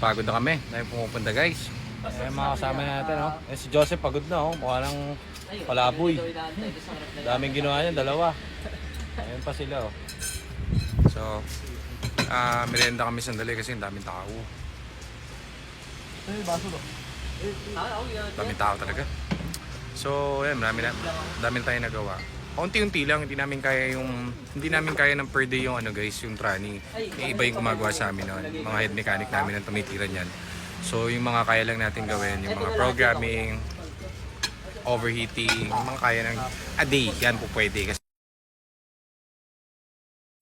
Pagod na kami. Dahil pumupunta guys. Eh, mga kasama natin, oh. Eh, si Joseph pagod na, oh. Mukha lang palaboy. Daming ginawa niya, dalawa. Ayun pa sila, oh. So, merienda kami sandali kasi daming tao. Daming tao talaga. So, ayun, dami tayong nagawa. Unti-unti lang, hindi namin kaya ng per day yung ano guys, yung training. Iba yung gumagawa sa amin noon. Mga head mechanic namin ang tumitira niyan. So, yung mga kaya lang natin gawin, yung mga programming, overheating, yung mga kaya ng a day, yan po pwede.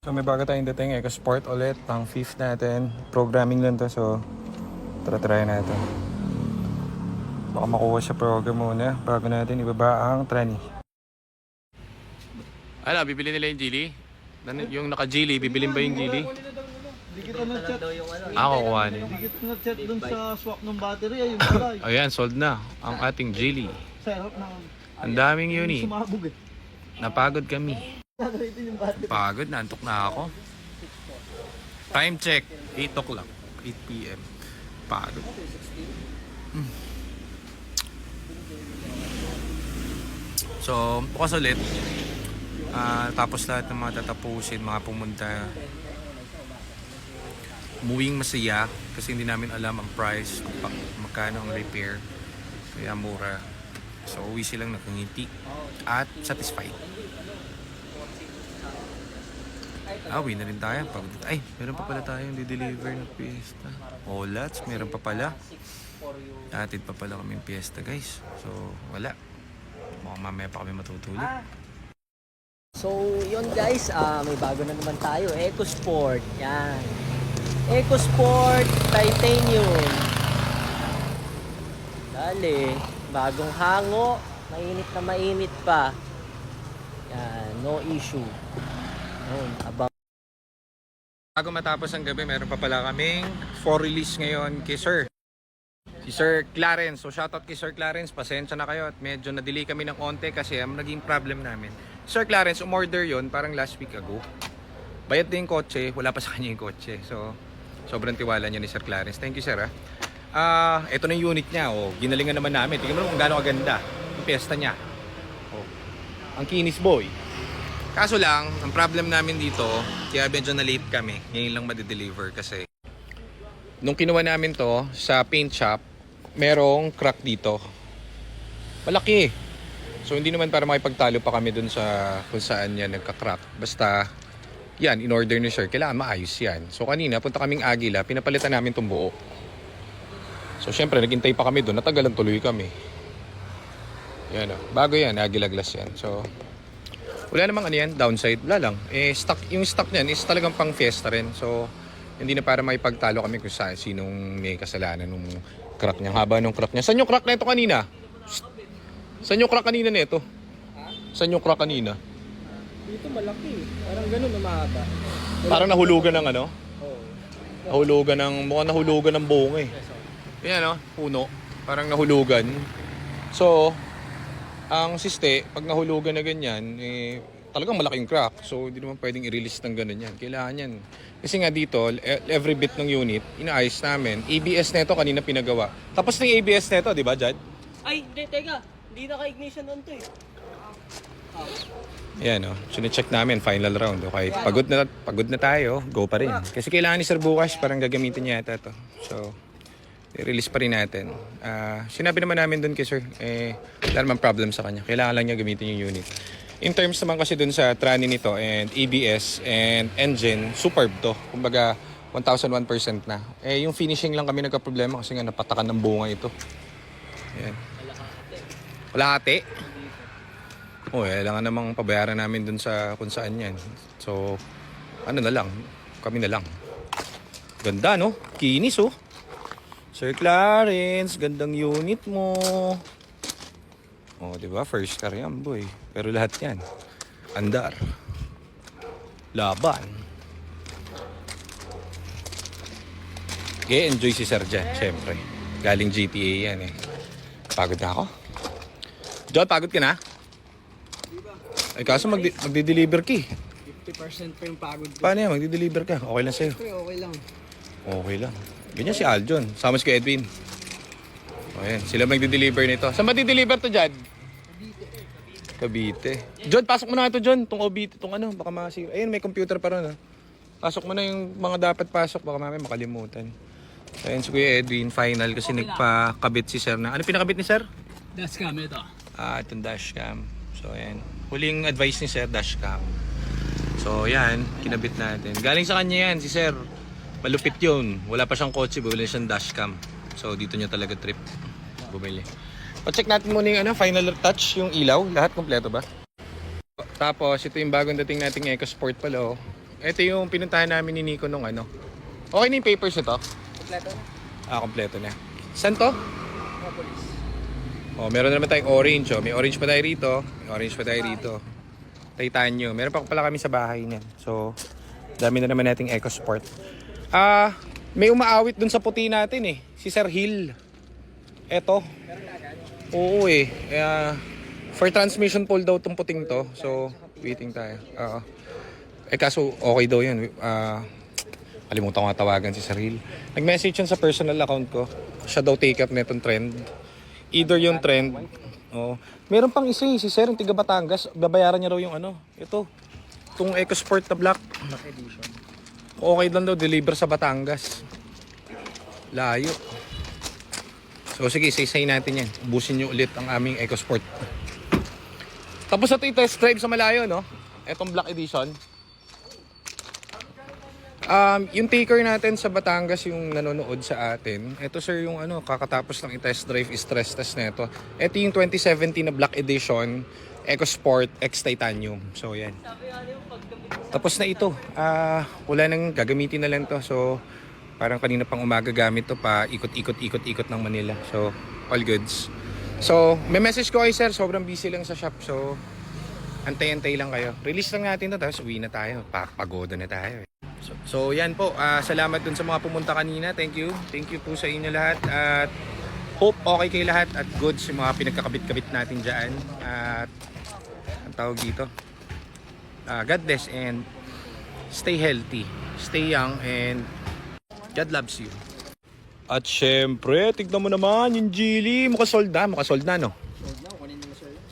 So, may bago tayong dating Eco-Sport ulit, pang 5th natin. Programming lang to, so try natin. Baka makuha siya program muna bago natin ibaba ang tranny. Ano, bibili nila yung Geely? Yung naka-Geely, bibilin ba yung Geely? Di kita nag-chat. Kukuha niya. Di kita nag-chat dun sa swap ng battery. Ayun pala. Ayan, sold na ang ating Geely. Sarap na. Ang daming unit. Sumabog eh. Napagod kami. Gagamitin yung battery. Pagod, nantok na ako. Time check, 8 o'clock. 8 p.m. Pagod. So, bukas ulit. Tapos lahat ng mga tatapusin, mga pumunta. Umuwing masaya kasi hindi namin alam ang price, kung magkano ang repair. Kaya mura. So, uwi silang nakangiti at satisfied. Uwi na rin tayo. Ay, meron pa pala tayong di-deliver ng piyesta. Oh, lots, meron pa pala. Atid pa pala kaming piyesta, guys. So, wala. Mukhang mamaya pa kami matutulog. So, yun guys, may bago na naman tayo. Eco-Sport. Yan. Eco-Sport Titanium. Dali. Bagong hango. Mainit na mainit pa. Yan. No issue. Yun. Bago matapos ang gabi, meron pa pala kaming 4 release ngayon kay Sir. Si Sir Clarence. So shoutout kay Sir Clarence. Pasensya na kayo at medyo na-delay kami ng konti kasi ang naging problem namin. Sir Clarence, umorder yon parang last week ago. Bayad din yung kotse, wala pa sa kanya yung kotse. So, sobrang tiwala niya ni Sir Clarence. Thank you, Sir. Ito na yung unit niya. Oh, ginalingan naman namin. Tingnan mo kung gaano kaganda yung piyesta niya. Oh, ang kinis boy. Kaso lang, ang problem namin dito, kaya medyo na-late kami. Ngayon lang madideliver kasi nung kinuha namin to sa paint shop, merong crack dito. Malaki. So hindi naman para makipagtalo pa kami dun sa kung saan yan nagka-crack. Basta yan, in order ni Sir, kailangan maayos yan. So kanina, punta kaming Agila, pinapalitan namin itong buo. So syempre, naghintay pa kami dun, natagalan tuloy kami. Yan o, bago yan, Agila Glass yan. So, wala namang ano yan, downside, wala lang. Yung stock niyan is talagang pang fiesta rin. So, hindi na para makipagtalo kami kung saan, sinong may kasalanan nung crack niya. Haba nung crack niya. Saan yung crack na ito kanina? Saan yung crack kanina nito? Saan yung crack kanina? Dito malaki. Parang ganun na mahaba. Parang nahulugan ng ano? Oo. Mukhang nahulugan ng buong eh. Yan puno. Parang nahulugan. So, ang siste, pag nahulugan na ganyan, talagang malaki yung crack. So, hindi naman pwedeng i-release ng ganun yan. Kailangan yan. Kasi nga dito, every bit ng unit, inaayos namin. ABS neto kanina pinagawa. Tapos na yung ABS neto, di ba, Jad? Ay, hindi, teka. Hindi naka-ignition on to eh. Yan sine-check namin, final round. Okay, pagod na tayo, go pa rin. Kasi kailangan ni Sir bukas, parang gagamitin niya ito. So, i-release pa rin natin. Sinabi naman namin dun kay Sir, wala naman problem sa kanya. Kailangan lang niya gamitin yung unit. In terms naman kasi dun sa tranny nito and ABS and engine, superb to. Kumbaga, 1,001% na. Yung finishing lang kami nagka-problema kasi nga napatakan ng bunga ito. Ayan. Wala ate. Kailangan namang pabayaran namin dun sa kung saan yan. So, ano na lang, kami na lang. Ganda kinis Sir Clarence, gandang unit mo. Di ba? First car yan, boy. Pero lahat yan, andar. Laban. Okay, enjoy si Sir dyan, syempre. Galing GTA yan Pagod na ako. John, pagod ka na? Ay, kaso magdi-deliver ka 50% pa yung pagod ko. Paano yan? Magdi-deliver ka? Okay lang sa'yo? Okay lang. Okay lang. Ganyan si Aljon. Sama si Kuya Edwin. O yan, sila magdi-deliver nito. Saan ba di-deliver to, Jad? Cavite. John, pasok mo na ito, John. Itong OBT, itong ano, baka makasira. Ayun, may computer pa ron, ha. Pasok mo na yung mga dapat pasok, baka mamaya makalimutan. Ayun, si Kuya Edwin, final kasi nagpakabit si Sir na. Ano pinakabit ni Sir? Dashcam ito. Itong dashcam. So, ayan. Huling advice ni Sir, dashcam. So, yan, kinabit natin. Galing sa kanya yan, si Sir. Malupit yun. Wala pa siyang kotse, bumili siyang dashcam. So, dito niya talaga trip. Bumili. Pa-check natin muna yung final touch, yung ilaw. Lahat kompleto ba? Tapos, ito yung bagong dating nating EcoSport pala, oh. Ito yung pinuntahan namin ni Nico nung ano. Okay na yung papers ito? Kompleto na. Kompleto na. Saan to? Oh, meron naman tayong orange, oh. May orange pa tayo rito. May orange pa tayo rito. Titanium. Meron pa pala kami sa bahay niyan. So, dami na naman nating EcoSport. May umaawit dun sa puti natin eh. Si Sir Hill. Eto. Oo eh. For transmission pole daw tong puting to. So, waiting tayo. Kaso okay daw yun. Kalimutan ko nga tawagan si Sir Hill. Nag-message yun sa personal account ko. Siya daw take up netong trend. Either yung trend. Oh. Meron pang isa eh. Si Sir, yung tiga Batangas. Babayaran niya raw yung ano. Ito. Itong EcoSport na black. Edition. Okay lang daw. Deliver sa Batangas. Layo. So sige, say natin yan. Ubusin nyo ulit ang aming EcoSport. Tapos na ito yung test drive sa malayo, no? Etong Black Edition. Yung taker natin sa Batangas, yung nanonood sa atin. Ito sir, yung ano, kakatapos lang i-test drive, is-stress test na ito. Ito yung 2017 na Black Edition, EcoSport X Titanium. So yan. Tapos na ito. Wala nang gagamitin na lang to. So parang kanina pang umaga gamit to pa ikot-ikot ng Manila. So, all goods. So, may message ko kay sir. Sobrang busy lang sa shop. So, antay-antay lang kayo. Release lang natin to. Tapos uwi na tayo. Pagoda na tayo. So yan po. Salamat dun sa mga pumunta kanina. Thank you. Thank you po sa inyo lahat. At hope okay kayo lahat. At goods yung mga pinagkakabit-kabit natin dyan. At ang tawag dito. God bless and stay healthy. Stay young and God loves you. At syempre, tignan mo naman yung Geely. Mukasold na, no?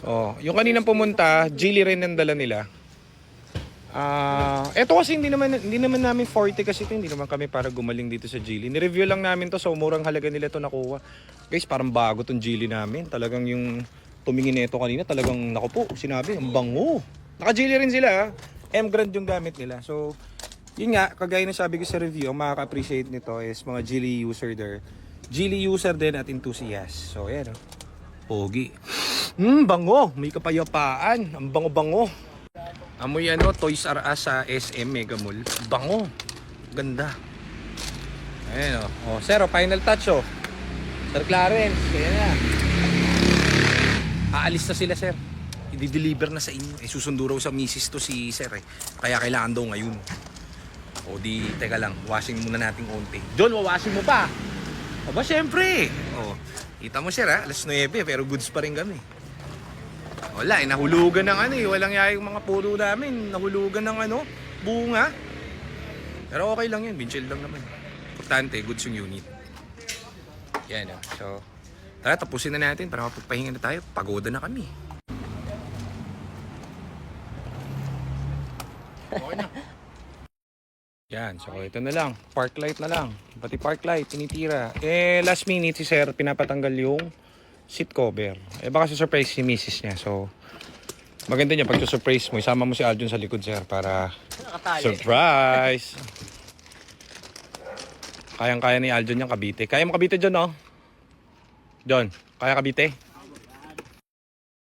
Oh, yung kaninang pumunta, Geely rin ang dala nila. Eto kasi hindi naman namin 40 kasi ito. Hindi naman kami para gumaling dito sa Geely. Ni-review lang namin to, so murang halaga nila to nakuha. Guys, parang bago tong Geely namin. Talagang yung tumingin nito kanina, talagang naku po, sinabi, ang bango. Naka-Geely rin sila, ha? M-Grand yung gamit nila. So, yun nga, kagaya na sabi ko sa review, ang makaka-appreciate nito is mga Geely user there. Geely user din at enthusiast. So, ayan, oh. Pogi. Bango. May kapayapaan. Ang bango-bango. Amoy ano, Toys R Us sa SM Mega Mall. Bango. Ganda. Ayan, oh. Sir, final touch, oh. Sir Clarence, kaya na. Aalis na sila, sir. I-deliver na sa inyo. Susundo raw sa misis to si sir, eh. Kaya kailangan daw ngayon. O di, teka lang, washing muna natin konti. John, wawashing mo pa? Aba, syempre. O, kita mo sir ha, alas 9 pero goods pa rin kami. Wala, nahulugan ng ano eh. Walang yung mga puno namin. Nahulugan ng ano, bunga. Pero okay lang yun, windshield lang naman. Importante, goods yung unit. Yan o. So, tara, tapusin na natin para mapagpahinga na tayo. Pagoda na kami. Okay na. Yan, so ito na lang. Park light na lang. Pati park light, tinitira. Last minute si sir, pinapatanggal yung seat cover. Baka surprise si misis niya. So, maganda niya pag surprise mo. Isama mo si Aljon sa likod, sir, para surprise. Kayang-kaya ni Aljon yung Cavite. Kaya mo Cavite, John, no? John, kaya Cavite?